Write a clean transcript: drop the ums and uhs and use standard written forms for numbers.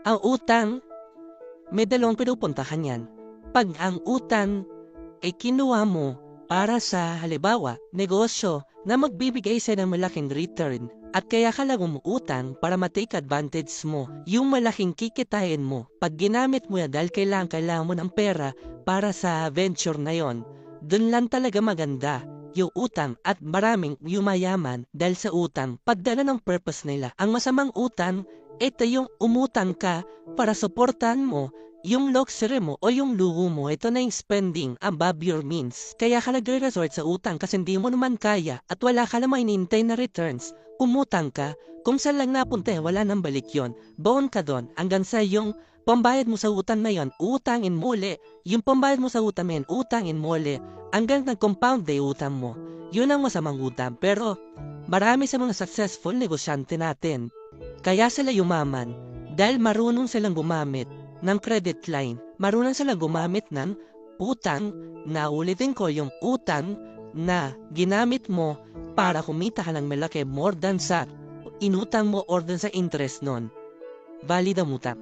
Ang utang, may dalawang pinupuntahan yan. Pag ang utang ay kinuha mo para sa halimbawa, negosyo na magbibigay sa ng malaking return at kaya ka lang umuutang para ma-take advantage mo yung malaking kikitain mo pag ginamit mo yan dahil kailangan mo ng pera para sa venture na yon. Doon lang talaga maganda yung utang at maraming yumayaman dahil sa utang pagdala ng purpose nila. Ang masamang utang, ito yung umutang ka para suportahan mo yung luxury mo o yung luho mo. Ito na yung spending above your means. Kaya ka nagre-resort sa utang kasi hindi mo naman kaya at wala ka naman hinihintay na returns. Umutang ka, kung saan lang napunta wala nang balik yon. Baon ka doon hanggang sa yung pambayad mo sa utang na yon, utangin mo uli. Yung pambayad mo sa utang na yun, utangin mo uli. Hanggang nag-compound utang mo. Yun ang masamang utang. Pero marami sa mga successful negosyante natin, kaya sila yumaman dahil marunong silang gumamit ng credit line. Marunong silang gumamit ng utang na ulitin ko yung utang na ginamit mo para kumita ka ng malaki more than sa inutang mo or than sa interest nun. Valid ang utang.